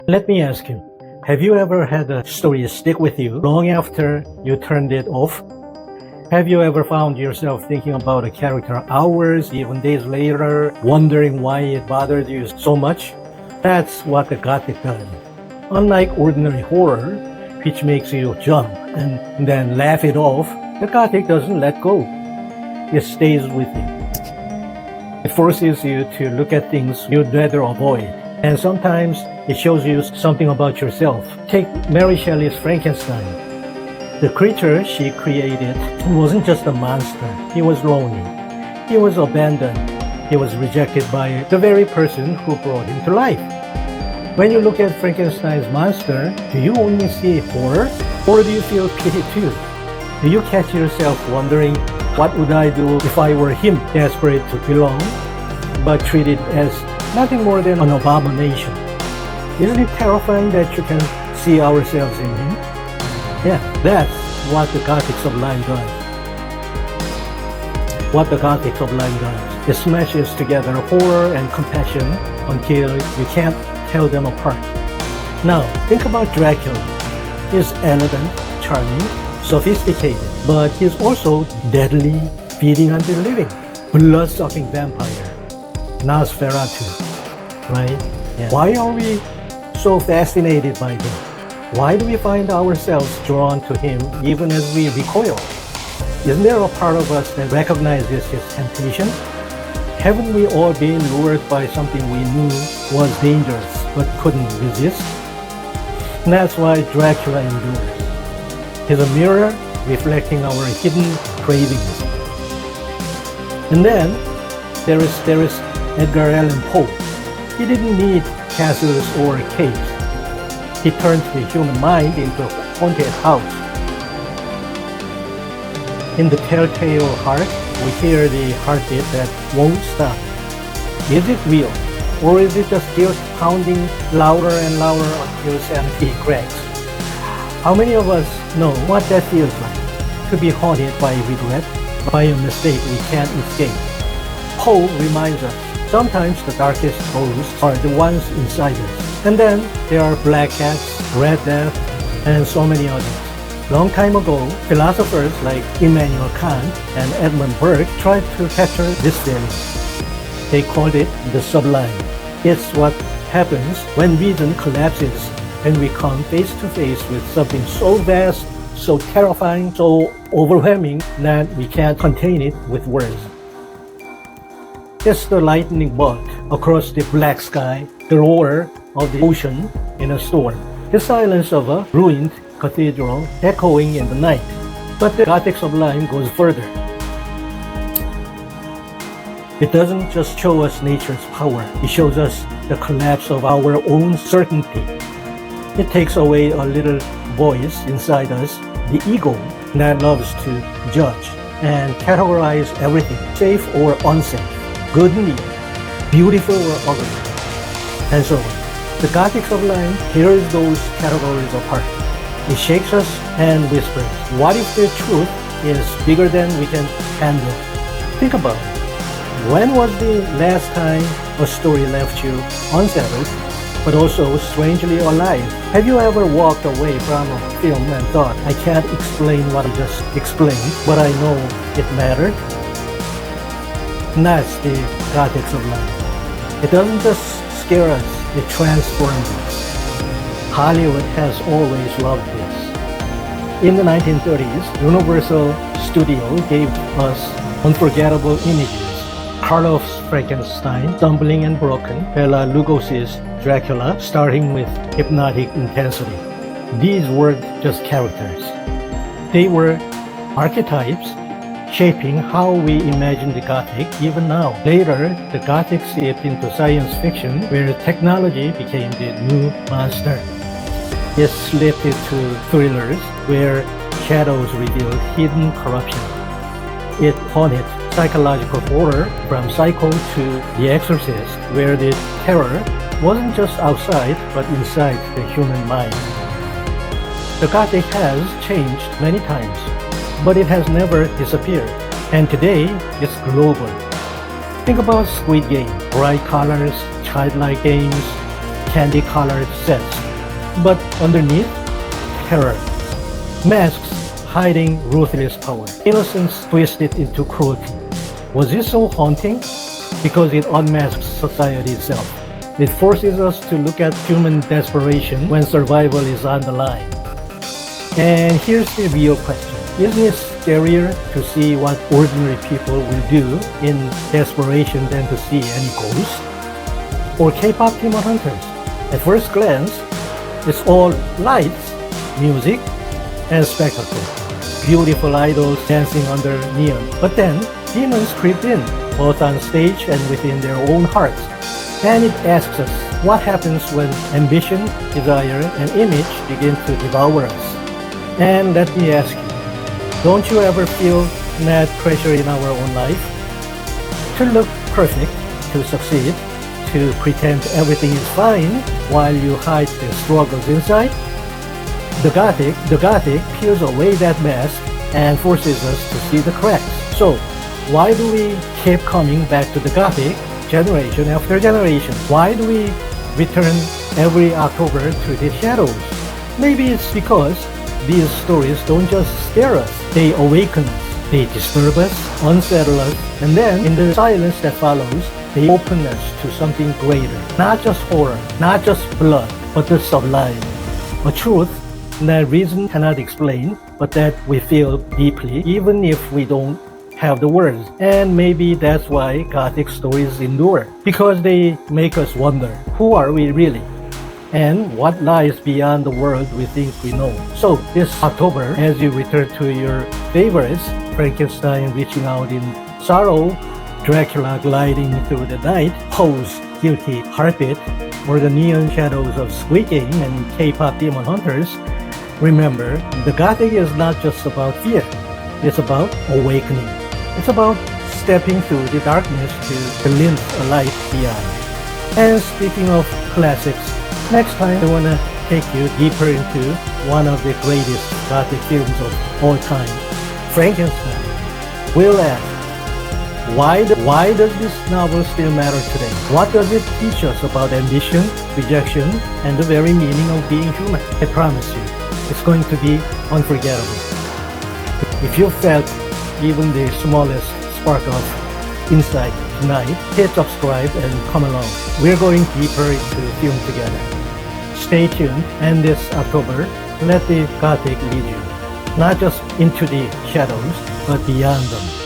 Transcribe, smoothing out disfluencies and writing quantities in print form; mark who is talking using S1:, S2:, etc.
S1: Let me ask you, have you ever had a story stick with you long after you turned it off? Have you ever found yourself thinking about a character hours, even days later, wondering why it bothered you so much? That's what the Gothic does. Unlike ordinary horror, which makes you jump and then laugh it off, the Gothic doesn't let go. It stays with you. It forces you to look at things you'd rather avoid. And sometimes it shows you something about yourself. Take Mary Shelley's Frankenstein. The creature she created wasn't just a monster. He was lonely. He was abandoned. He was rejected by the very person who brought him to life. When you look at Frankenstein's monster, do you only see horror? Or do you feel pity too? Do you catch yourself wondering, what would I do if I were him, desperate to belong, but treated as nothing more than an abomination? Isn't it terrifying that you can see ourselves in him? Yeah, that's what the Gothic Sublime does. What the Gothic Sublime does. It smashes together horror and compassion until you can't tell them apart. Now, think about Dracula. He's elegant, charming, sophisticated, but he's also deadly, feeding on the living, blood-sucking vampire. Nosferatu, right? Yeah. Why are we so fascinated by him? Why do we find ourselves drawn to him even as we recoil? Isn't there a part of us that recognizes his temptation? Haven't we all been lured by something we knew was dangerous but couldn't resist? And that's why Dracula endures. He's a mirror reflecting our hidden cravings. And then there is Edgar Allan Poe. He didn't need castles or caves. He turned the human mind into a haunted house. In The Telltale Heart, we hear the heartbeat that won't stop. Is it real? Or is it just guilt pounding louder and louder until sanity cracks? How many of us know what that feels like? To be haunted by regret, by a mistake we can't escape. Poe reminds us, sometimes the darkest ghosts are the ones inside us. And then there are Black Cats, Red Death, and so many others. Long time ago, philosophers like Immanuel Kant and Edmund Burke tried to capture this feeling. They called it the sublime. It's what happens when reason collapses and we come face to face with something so vast, so terrifying, so overwhelming that we can't contain it with words. It's the lightning bolt across the black sky, the roar of the ocean in a storm, the silence of a ruined cathedral echoing in the night. But the Gothic Sublime goes further. It doesn't just show us nature's power, it shows us the collapse of our own certainty. It takes away a little voice inside us, the ego that loves to judge and categorize everything, safe or unsafe, good and evil, beautiful or ugly, and so on. The Gothic Sublime tears those categories apart. It shakes us and whispers, what if the truth is bigger than we can handle? Think about it. When was the last time a story left you unsettled, but also strangely alive? Have you ever walked away from a film and thought, I can't explain what I just explained, but I know it mattered? And that's the Gothic Sublime. It doesn't just scare us, it transforms us. Hollywood has always loved this. In the 1930s, Universal Studio gave us unforgettable images. Karloff's Frankenstein, stumbling and broken, Bela Lugosi's Dracula, starting with hypnotic intensity. These weren't just characters. They were archetypes shaping how we imagine the Gothic even now. Later, the Gothic seeped into science fiction where technology became the new monster. It slipped into thrillers where shadows revealed hidden corruption. It haunted psychological horror from Psycho to The Exorcist, where the terror wasn't just outside but inside the human mind. The Gothic has changed many times, but it has never disappeared. And today, it's global. Think about Squid Game, bright colors, childlike games, candy-colored sets. But underneath, terror. Masks hiding ruthless power. Innocence twisted into cruelty. Was it so haunting? Because it unmasks society itself. It forces us to look at human desperation when survival is on the line. And here's the real question. Isn't it scarier to see what ordinary people will do in desperation than to see any ghosts? Or K-pop demon hunters? At first glance, it's all lights, music, and spectacle. Beautiful idols dancing under neon. But then, demons creep in, both on stage and within their own hearts. And it asks us, what happens when ambition, desire, and image begin to devour us? And let me ask you, don't you ever feel mad pressure in our own life? To look perfect, to succeed, to pretend everything is fine while you hide the struggles inside? The Gothic peels away that mask and forces us to see the cracks. So, why do we keep coming back to the Gothic generation after generation? Why do we return every October to the shadows? Maybe it's because these stories don't just scare us, they awaken us, they disturb us, unsettle us, and then in the silence that follows, they open us to something greater. Not just horror, not just blood, but the sublime. A truth that reason cannot explain, but that we feel deeply, even if we don't have the words. And maybe that's why Gothic stories endure, because they make us wonder, who are we really? And what lies beyond the world we think we know. So this October, as you return to your favorites, Frankenstein reaching out in sorrow, Dracula gliding through the night, Poe's guilty heartbeat, or the neon shadows of Squid Game and K-pop demon hunters, remember, the Gothic is not just about fear. It's about awakening. It's about stepping through the darkness to glimpse a light beyond. And speaking of classics, next time I want to take you deeper into one of the greatest Gothic films of all time, Frankenstein. We'll ask, why does this novel still matter today? What does it teach us about ambition, rejection, and the very meaning of being human? I promise you, it's going to be unforgettable. If you felt even the smallest spark of insight tonight, hit subscribe and come along. We're going deeper into film together. Stay tuned, and this October, let the Gothic lead you, not just into the shadows, but beyond them.